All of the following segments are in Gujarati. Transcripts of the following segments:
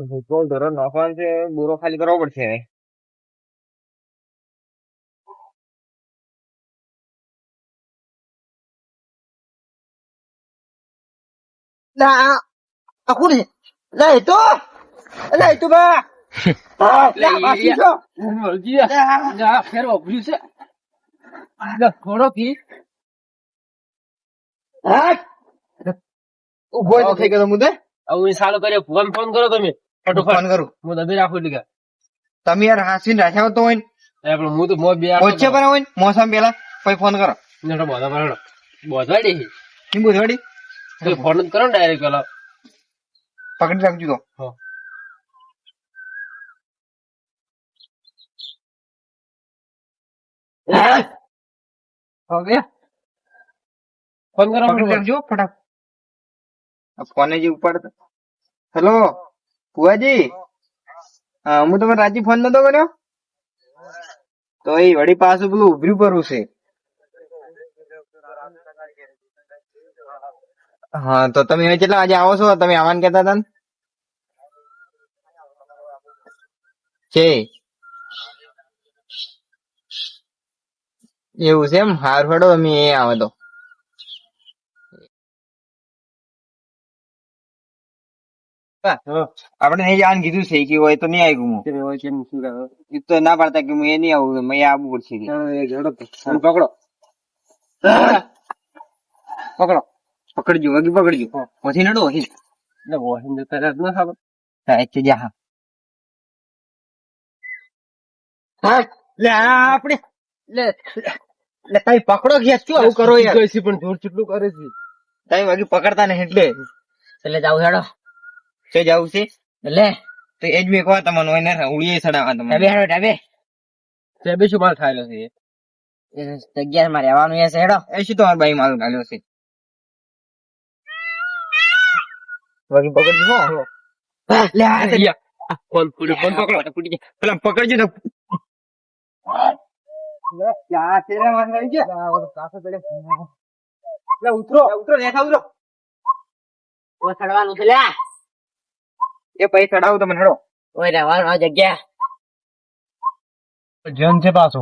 પેટ્રોલ ધરો નાખવાનું છે, બોરો ખાલી કરવો પડશે. કોણ લે તો લે તું બા ઉભો થઈ ગયો મુદે. હવે સાલો કર્યો ફોન કરો તમે ફટોફટ. ફોન કરું હું દબી રાખું એટલે તમે યાર હાસીને રાખ્યા તો હોય પણ હું તો મોં બે ઓછે પર હોય મોસમ પેલા પછી ફોન કરો બોધવાડી કેમ બુધવાડી ફોન જ કરો ને ડાયરેક્ટ પેલા. પકડી રાખજો તો હવે ફોન કરો પકડી રાખજો ફટાફટ ફોને જે ઉપાડતો. હેલો ફુવાજી, હું તમારે રાજી ફોન નતો કર્યો તો એ વળી પાછું પેલું ઉભર્યું પરવું છે. હા તો તમે હવે કેટલા વાગે આવો છો? તમે આવવાનું કેતા હતા ને છે એવું છે એમ. હાર ફેડો અમે એ આવે તો આપડે નહીં જવાનું કીધું છે કે હોય તો નહીં આવ્યું. હું તો ના પાડતા કે હું એ નહીં આવું, મેં આવવું પડશે. પકડો પકડો પકડજો વગી પકડજો પછી નડો વહી આપડે કઈ પકડો ગયા શું આવું કરો યાર? પણ જોર કેટલું કરે છે. કઈ વાગી પકડતા નહીં એટલે જાવ હેડો છે જવું છે એટલે તો એ જ મેં કહો તમને હોય ને ઉડીએ ચડાવવા તમને ટેબે શું માલ ખાયેલો છે જગ્યા માં રહેવાનું છે હેડો. એ શું તમારે બાઈ માલ ગાલ્યો છે વાગી પકડજો. ફોન પકડો પેલા પકડજો ને ઉતરો રેખા ઉતરો ચડવાનું છે એ પૈસા ચડાવું તમે હેડો. ઓય રહેવાનું આ જગ્યા જન છે પાછો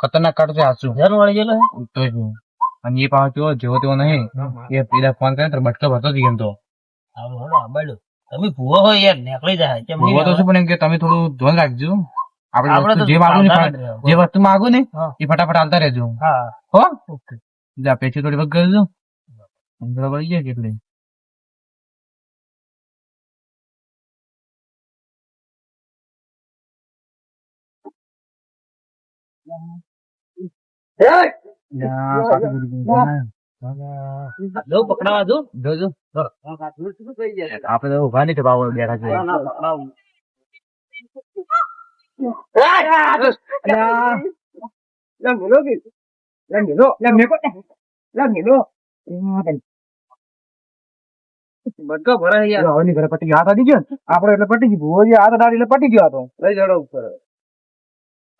ખતરનાક કાઢ છે હાચું જન વાળી ગયેલો અને એ પાછો જેવો તેવો નહીં એ પેલા ફોન કરે બટકા ભરતો જ ગયો તો તમે ભૂવો હોય યાર નીકળી જાય. ભૂવો તો શું પણ એમ કે તમે થોડું ધ્યાન રાખજો. આપડે જે માગું ને જે વસ્તુ માગું ને એ ફટાફટ આવતા રહેજો. હો જા પેછી થોડી વખત કરજો બરાબર ગયા કેટલી પકડાવા દો જોજો આપડે તો ઉભા નહીં થવા બેઠા છે. બટકા ભરાય યાર. હવાની ઘરે પટી ગયો હાથ આડી ગયો ને આપડે એટલે પટી ગયું ભૂવો જે હાથ આડી એટલે પટી ગયો હતો. લઈ જડો ઉપર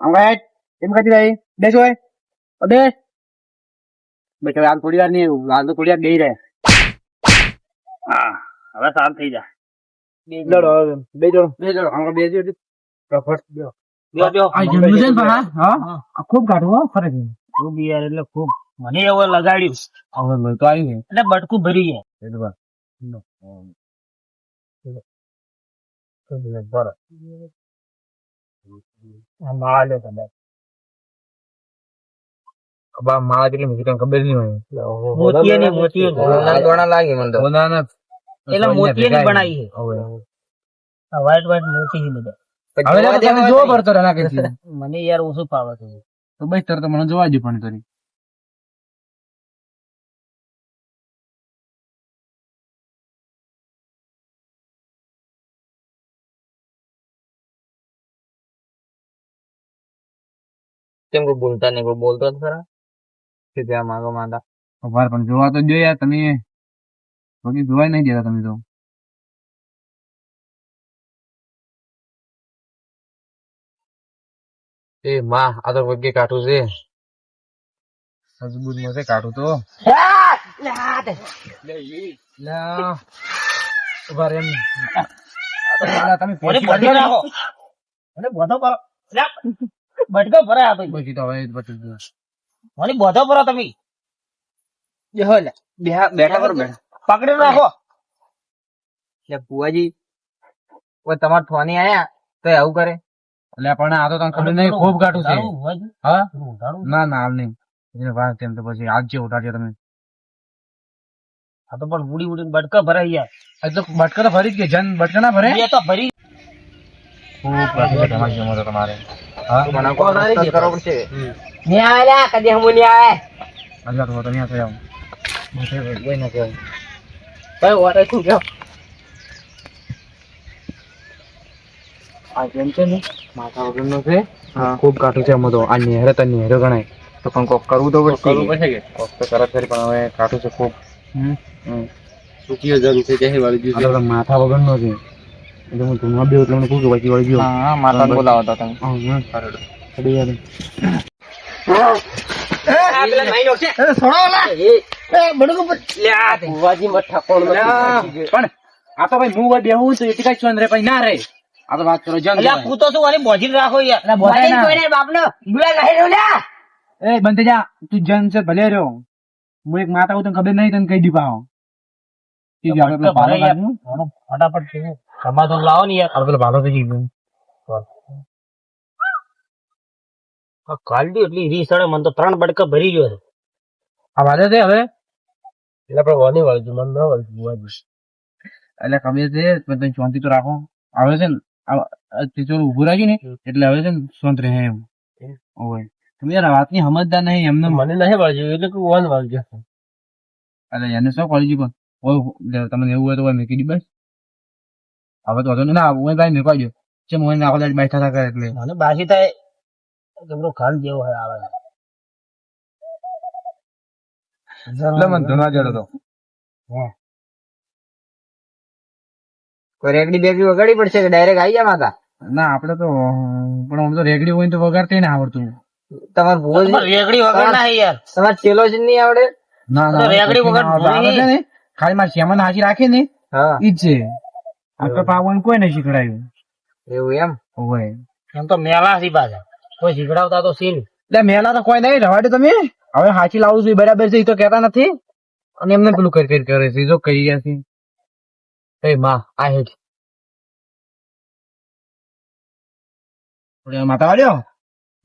હમણાં એમ કહેતી રહી બેસો બેસ બેટા હાલ થોડી વાર નહીં હાલ તો થોડી વાર ગઈ રહે. હા હવે શાંત થઈ જાય. બે જણો હમણાં બે ખૂબ કાઢવું હો ખરેખર ખૂબ યાર એટલે ખૂબ મને એવું લગાડ્યું હવે તો આવ્યું એટલે બટકું ભરી જાય. માળા કેટલી મૂકી તને ખબર નહીં હોય. લાગી મને તો એટલે મોતી ની બનાવી છે વ્હાઈટ મોતી ની બધા. હવે જોવો પડતો એના કે મને યાર ઓછું ફાવે છે તો બસ તરત મને જોવા જ પણ કરી કેમ કોઈ બોલતા નહીં, કોઈ બોલતો જ ખરા કે ત્યાં માંગો માંડા વાર પણ જોવા તો જોઈએ યાર તમે બધી જોવાય નહીં દેતા તમે તો એ માં આ તો વગે કાઠું છે મજબૂત નો છે કાઢું તો ઉભા રે એમ. તમે મને પેચી બધો રાખો મને બધો કરો લ્યા, બટકો ભરાય આપે પછી તો હવે બધું જ. મને બધો ભરો તમે બેહો લે. બેઠા કરો બેઠા. પકડી રાખો લે ફુવાજી ઓય તમાર ફોની આયા તો આવું કરે. એટલે પણ આ તો તને ખબર નહીં ખૂબ કાઢું છે. ઉધારું હોય છે? હા ઉધારું? ના ના હાલ નહીં એને વાત તેમ તો પછી આજ જે ઉઠાડ્યો તમે આ તો પણ ઉડી ઉડીને બટકા ભરાઈ ગયા આ તો બટકા તો ભરી જ કે જન બટકા ના ભરે બે તો ભરી ખૂબ કાઢું છે તમારી જેમ તો તમારે હા મને કો રસ્તો કરવો પડશે. ને આયા કદી હમુ ને આયા અલ્યા તો તમે આ થયા કોઈ ના કહેવાય ભાઈ ઓરે શું ગયો આ જેમ છે ને માથા વગરનો છે હા. ખૂબ કાઠું છે આમાં તો આ નેહરે તો નેહરો ગણાય તો પણ કોક કરવું તો પડશે. કરવું પડશે કે કોક તો કરત કરી પણ હવે કાઠું છે ખૂબ સુકીઓ જંગ છે જહી વાળી આ તો માથા વગરનો છે એટલે હું ધૂમમાં બેહું એટલે મને પૂછું પછી વળી ગયો હા માતા બોલાવો તો તમે. હા કડી યાર આ પેલા માઈ નો છે એ છોડો ઓલા એ બડકો પર લ્યા ભુવાજી મત ઠકોણ પણ આ તો ભાઈ હું બેહું તો એટલી કઈ ચોન રે પછી ના રે આ તો વાત કરો જંગ અલ્યા તું તો શું આને બોજી રાખો યાર અલ્યા બોલાય ના. કોઈને બાપનો ગુલા નહીં રહ્યો લ્યા એ બંધ થઈ જા તું જન છે ભલે રહ્યો હું એક માતા હું તને ખબર નહીં તને કઈ દી પાવ ફટાફટ સમાધાન લાવો ને યાર પેલો ભાલો થઈ ગયો કાલડી એટલી રીસ ચડે મને તો 3 બટકા ભરી ગયો છે આ વાલે છે હવે એટલે પણ વાની વાળજો મને ન વાળજો ભુવાજી એટલે ખબર છે પણ તમે શાંતિ તો રાખો હવે છે ને ટીચર ઉભું રાખ્યું ને એટલે હવે છે ને શાંત રહે એમ ઓય તમે યાર વાતની સમજદાર નહીં એમને મને નહીં વાળજો એટલે કે વન વાળજો એટલે એને શું કોલેજ પણ ઓય તમને એવું હોય તો ઓય મેકી દી બસ હવે તો વાંધો નહીં. ના ઓય ભાઈ મેકવા દો છે મોય આખો દાડી બેઠા હતા કરે એટલે મને બાસી થાય જબરો ખાલ જેવો હોય આવે એટલે મને ધોના જડો તો કોઈ રેગડી બેગડી વગાડી પડશે કે ડાયરેક્ટ આવી જા માતા. ના આપડે તો પણ આમ તો રેગડી હોય ને તો વગાડતે ના આવડતું તમાર ભુવાજી રેગડી વગર ના હે યાર તમાર ચેલો જ નહીં આવડે. ના તો રેગડી વગર આવે છે ને ખાલી મારી શ્યામા હાજી રાખે ને હા ઈ જ છે આપણે પાવન કોઈ નહીં શીખડાયું એવું એમ. હોય એમ તો મેલા સી પાછા કોઈ શીખડાવતા તો સીન એટલે મેલા તો કોઈ નહીં રવાડે તમે હવે હાચી લાવું છું બરાબર છે એ તો કહેતા નથી અને એમને પેલું કરી કરે છે જો કહી ગયા છે એ માં આ હેઠ માતા વાળ્યો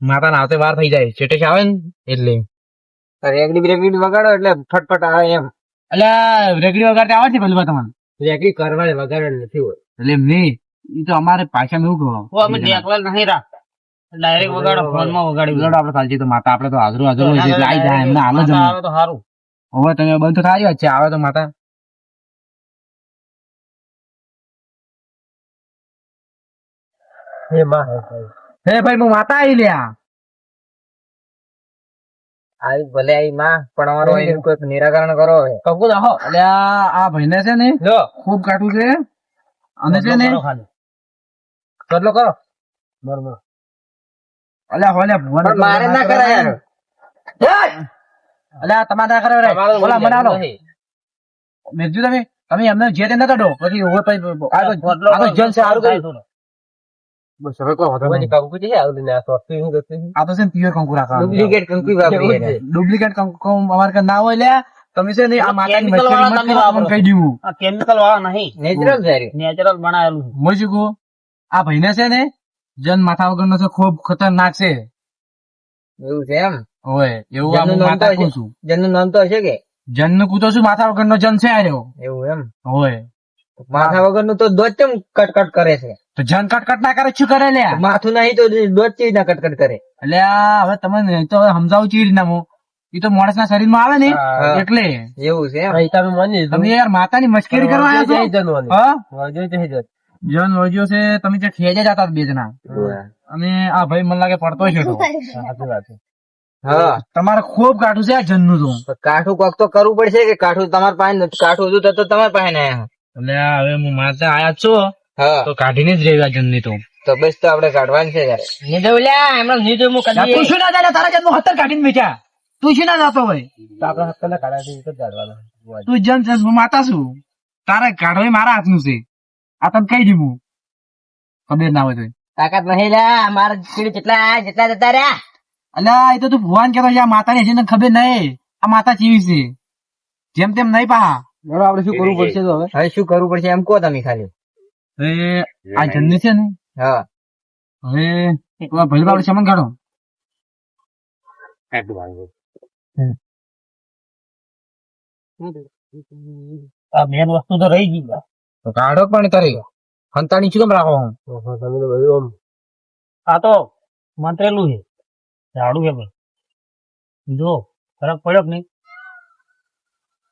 માતા ના આવતે વાર થઈ જાય છેટે આવે ને એટલે રેગડી બ્રેગડી વગાડો એટલે ફટફટ આવે એમ. એટલે રેગડી વગાડতে આવે છે પેલું તમારે રેગડી કરવા વગાડે નથી હોય. એટલે એમ નહીં એ તો અમારે પાછા એવું કહો ઓ અમે નેકવાલ નહીં રાખ ડાયરેક્ટ વગાડો ફોન માં વગાડી વગાડો આપણે ચાલશે તો માતા આપણે તો હાજર હાજર હોય છે એટલે આવી જાય એમને હાલ જ આવે તો સારું હવે તમે બંધ તો થાય જ છે આવે તો માતા હે માં હે ભાઈ હું માતા આવી લ્યા આવી ભલે આવી માં પણ અમારો એનું કોઈ નિરાકરણ કરો હવે. કબૂ રાખો એટલે આ ભાઈને છે ને લો ખૂબ કાઠું છે અને છે ને કેટલો કરો બરોબર અલ્યા હોલે પણ મારે ના કરાય યાર. અલ્યા તમારે ના કરે ઓલા મને આલો મેજુ તમે તમે એમને જે તે ન કાઢો પછી હવે પછી આ તો જન છે સારું કર્યું બસ હવે કોઈ વાંધો નહીં. કંકુ છે આવડી ને આ સોફ્ટ શું કરતે આ તો છે ને પીવે કંકુ રાખવાનું ડુપ્લિકેટ કંકુ વાપરી છે. ડુપ્લિકેટ કંકુ અમારે કાંઈ ના હોય લ્યા તમે છે ને આ માતાની Chemical વાળા મસ્કરી તમે મત કરો, તમને કહી દીધું આ કેમિકલ વાળા નહીં નેચરલ છે રે. નેચરલ બનાવેલું છે હું શું કહું આ ભાઈને છે ને જન માથા વગરનો છે ખૂબ ખતરનાક છે એવું છે એમ. ઓય એવું આ જનનું હું નામ તો માતા કહું હશે. છું જનનું નામ તો હશે કે જન નું કૂતો છું માથા વગરનો જન છે આ રહ્યો એવું એમ. હોય માથા વગરનું તો દોત કેમ કટકટ કરે છે. તો જન કટકટ ના કરે શું કરે લ્યા માથું નહીં તો દોત કેવી રીતના કટકટ કરે. એટલે આ હવે તમને તો હવે સમજાવું ચી રીતના હું એ તો માણસ ના શરીર માં આવે ને હા. એટલે એવું છે એમ. તમે માની તમે યાર માતાની મસ્કરી કરવા આવ્યા છો હા જનવાની જન વજ્યો છે તમે જે ખેજે જતા બે જણા અને આ ભાઈ મને લાગે પડતો છે તો સાચી વાત છે હા તમારે ખૂબ કાઠું છે આ જન નું તો તો કાઠું કોક તો કરવું પડશે કે કાઠું તમારા પાસે નથી. કાઠું હતું તો તમારા પાસે ના આવ્યા. એટલે આ હવે હું માતા આયા છો હા તો કાઢીને જ રહેવા જન ની તો તો બસ તો આપડે કાઢવાની છે ત્યારે. નીધો લ્યા એમનો નીધો હું તું કદી શું ના જાય તારા જન્મ હતર કાઢીને વેચ્યા તું શું ના જાતો હોય તો આપણે હપ્તા કાઢાથી જ કાઢવાના. તું જન છે, હું માતા છું. તારે કાઢવા મારા હાથનું છે. આ તને કહી દીધું ખબર ના હોય તો. તાકાત નહીં લે મારા ચીડી જેટલા જતા રહ્યા. અલ્યા એ તો તું ભગવાન કેતો છે, આ માતાની હજી તને ખબર નહીં. આ માતા ચીવી છે, જેમ તેમ નહીં પા. બરોબર, આપણે શું કરવું પડશે તો હવે શું કરવું પડશે એમ કહો તમે ખાલી. હવે આ જન્મ છે ને, હા હવે ભલે બાબડે શમન કાઢો. મેન વસ્તુ તો રહી ગઈ. તો કાઢો પણ તારી હંતાણી શું કેમ રાખો? આ તો મંત્રેલું છે, ઝાડું છે ભાઈ. જો ફરક પડ્યો કે નહીં?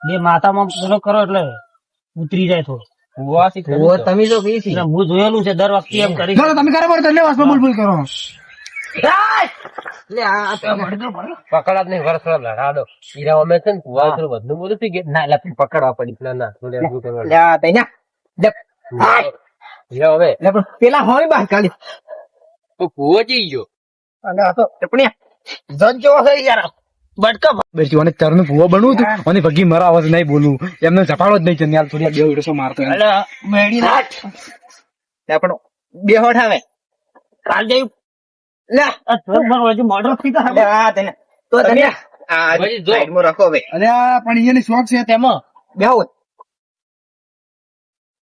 બે માથામાં પેલો કરો એટલે ઉતરી જાય થોડું. તમે તો કઈ એટલે હું જોયેલું છે દર વખતે એમ કરી. તમે કરે પડે એટલે વાસમાં બોલ બોલ કરો. પકડાત નહીં વર્ષ લડાડો હીરા અમે છે ને કુવા થોડું વધુ બોલું થઈ ગયા. ના એટલે પકડવા પડી. ના હીરા હવે પેલા હોય બહાર કાઢી કુવો જઈ ગયો. અને આ તો ટપણિયા જન જેવો થઈ યાર બટકા બેસી અને તરનું ભૂવો બનવું હતું અને ભગી મરા અવાજ નહીં બોલું એમને ઝપાડો જ નહીં ચંદ્યાલ થોડી બે વિડસો મારતો એમ. એટલે મેડી નાખ પણ બે હોઠ આવે કાલ જયું લે મોડર થઈ લે આ તને તો તને આ ભાઈ જો. સાઈડમાં રાખો હવે અરે આ પણ એની શોખ છે તેમાં બેહો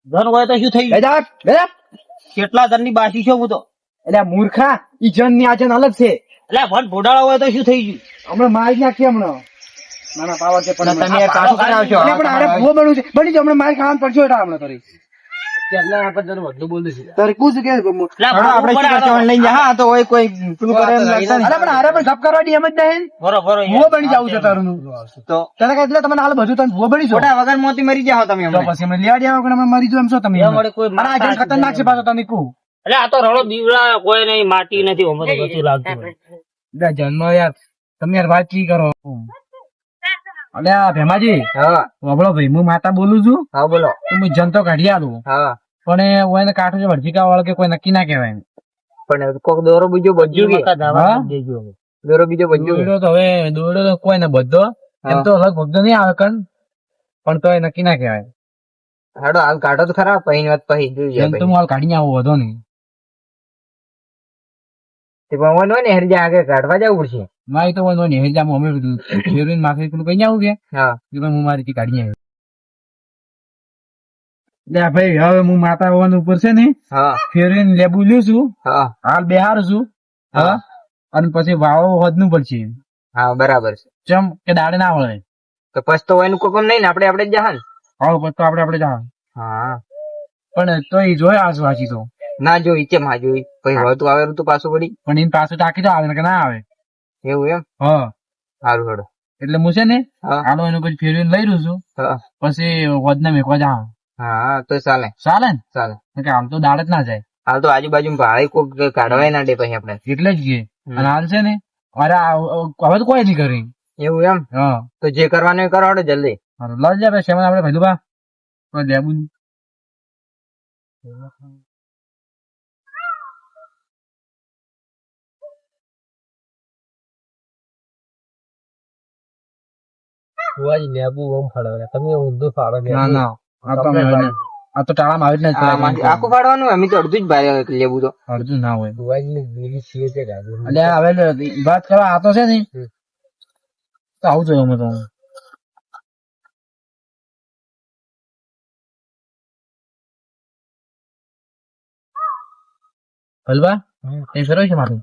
ધન હોય તો શું થઈ ગયું? કેટલા ધન ની બાસી છે હું તો. એટલે મૂર્ખા ઈ જન ની આ જન અલગ છે. એટલે ભણ ભોડાળા હોય તો શું થઈ ગયું? હમણાં મારી નાખીએ હમણાં નાના પાવર છે પણ તમે યાર કાઢો કરાવશો અરે પણ આરે ભૂવો બનવું છે બની જાવ હમણાં મારી ખાવાનું પડશે એટલે હમણાં તારી તારે કું છે કે આપણે શું કરશું લઈ જા હા તો હોય કોઈ પેલું કરે એમ લાગતા નહીં. અરે પણ આરે પણ ધપ કરવા દી એમ જ નહીં બરોબર ભૂવો બની જવું છે તારું તો તને કહે એટલે તમને હાલ બધું તમે ભૂવો બની જાઓ ખોટા વગર મોતી મરી જાઓ તમે તો હમણાં. પછી અમે લેવા દેવા વગર અમે મરી જાવ એમ છો તમે એમ વળી કોઈ અને આ જન ખતરનાક છે પાછો તને કહું એટલે આ તો રડો બીવડા કોઈ નહીં માટી નથી અમારે બધું લાગતું હોય. જન્મ યાર તમે યાર વાત ચી કરો અલે આ ભેમાજી હા વાપડો ભાઈ હું માતા બોલું છું હા બોલો તો હું જનતો કાઢી આલું હા પણ એ ઓયને કાઠું છે ભરજીકા વાળો કે કોઈ નક્કી ના કહેવાય પણ કોક દોરો બીજો બજ્યું કે મકા દાવા હા? દેજો હવે. દોરો બીજો બજ્યું દોરડો તો હવે દોરડો તો કોઈ ને બધો એમ તો અલગ ભગતો નહીં આવે કણ પણ તો એ નક્કી ના કહેવાય હાડો હાલ કાઢો તો ખરા પૈન વાત પછી જોઈ એમ તો હું હાલ કાઢી આવું વધો નહીં તે પવન હોય ને હરજા આગળ કાઢવા જવું પડશે મારી તો હોય ને હેજામ અમે બધું હેરોઈન માથે પેલું કઈ આવું કે હા હું મારી કાઢી આવ્યો લે ભાઈ હવે હું માતા હોવાનું ઉપર છે ને હા ફેરીને લેબુ લ્યું છું હા હાલ બેહાર છું હા અને પછી વાવો વધનું પડશે હા બરાબર છે ચમ કે દાડે ના વળે તો પછી તો એનું કોકમ નહીં ને આપણે જ જહાન હાવ પછી તો આપણે જા હા પણ તો એ જોઈ આસુ હાચી તો ના જોઈ કેમ હા જોઈ પછી હોતું આવેલું તો પાછું વળી પણ એની પાસે ટાંકી તો આવે ને કે ના આવે એવું એમ હા સારું હેડો એટલે હું છે ને હા આનો એનું પછી ફેરવીને લઈ રહ્યું છું હા પછી વધને મેકવા જાઉં હા તો ચાલે ચાલે ને ચાલે કે આમ તો દાડે જ ના જાય હાલ તો આજુબાજુ ભાડે કોક કાઢવાય ના દે પછી આપણે એટલે જ કે અને હાલ છે ને અરે હવે તો કોઈ નહીં કરી એવું એમ હા તો જે કરવાનું એ કરો હડો જલ્દી લઈ જાય સેવન આપડે ભાઈ બા લેબુ લેબુ ઓમ ફાડો તમે ઊંધું ફાડો ના ના આ તો અમે હવે નહીં. આ તો ટાળામાં આવી જ નથી આખું ફાડવાનું અમે તો અડધું જ ભારે લેવું તો અડધું ના હોય લીલી છીએ છે ગાજુ. એટલે હવે વાત કરવા આ તો છે ને તો આવું જોઈએ અમે તો હલવા એ ફેરવ છે માથું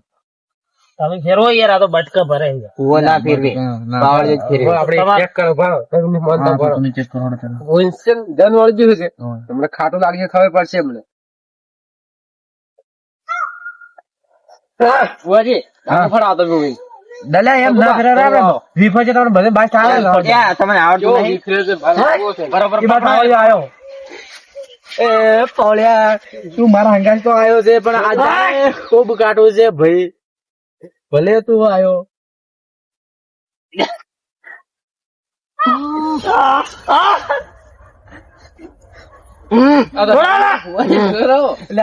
તમે ફેરવો યાર આ તો બટકા ભરાઈ ગયા. કુવો ના ફેરવે પાવડ જ ફેરવે આપણે ચેક કરો ભાવ તમે ચેક કરો ધન વળગ્યું છે તમને ખાટું લાગી ખબર પડશે એમને બુઆજી હા. ફડાવો તમે બી. દલા એમ ના ફેરવે આપણે તો વિફો છે તમને બધે બાય ચાલે ત્યાં તમને આવડતું નહીં બરાબર એ બાદ આવ્યો એ પોળ્યા તું મારા હંગાસ તો આવ્યો છે પણ આ ખૂબ કાટું છે ભાઈ. ભલે તું આવ્યો એટલે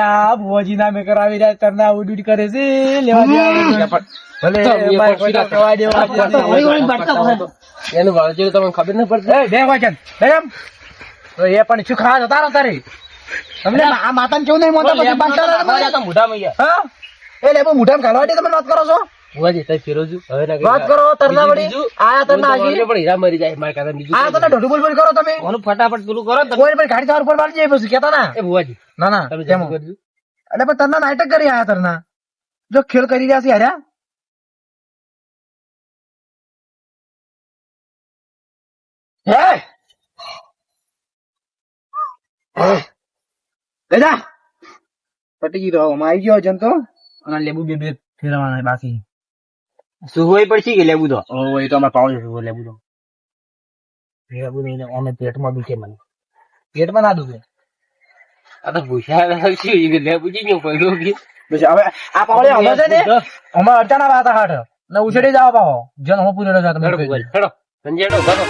આ ભુવાજી નામે કરાવી જાય તરના ઉડી કરે છે લેવા દેવા ભલે મારે કોઈ તો કહેવા દેવા એનું વાળજે તમને ખબર ન પડશે. બે વચન બેમ તો એ પણ શું ખાવા જતા રહો તારે તમને આ માતાને કેવું નહીં મોટા પછી બાંધતા રહો તમે? મોઢામાં ગયા. હા એ લેબુ મોઢામાં ઘાલવા દે તમે વાત કરો છો ભુવાજી તઈ ફેરો છું. હવે ના વાત કરો તરના વળી આયા તરના પણ આજી હીરા મરી જાય મારા કાકા બીજું. આ તને ઢોઢું બોલ બોલ કરો તમે ઓનું ફટાફટ પેલું કરો તમે. કોઈ પણ ગાડી તમારા ઉપર મારી જાય પછી કેતા ના એ ભુવાજી ના ના તમે કેમ જતું કરજો. એટલે પણ તરના નાટક કરી આયા તરના જો ખેલ કરી રહ્યા છે હાર્યા દાદા પટી ગયો હવે આવી ગયો જન તો અને લેબુ બે ફેરવાના બાકી સુહોઈ પડશે કે લેવું તો ઓ એ તો અમારે પાવ લેબુ તો ભેગું નહીં, અમે પેટમાં દુખે મને. પેટમાં ના દુખે આ તો ભૂસા છે લે પૂછી ગયો પહેલો કે પછી હવે આ પાવળે હવે છે ને અમારે અચાનક આતા હાટ ને ઉછળી જવા પાવો જન હું પૂરેલો જા તમે હેડો સંજય હેડો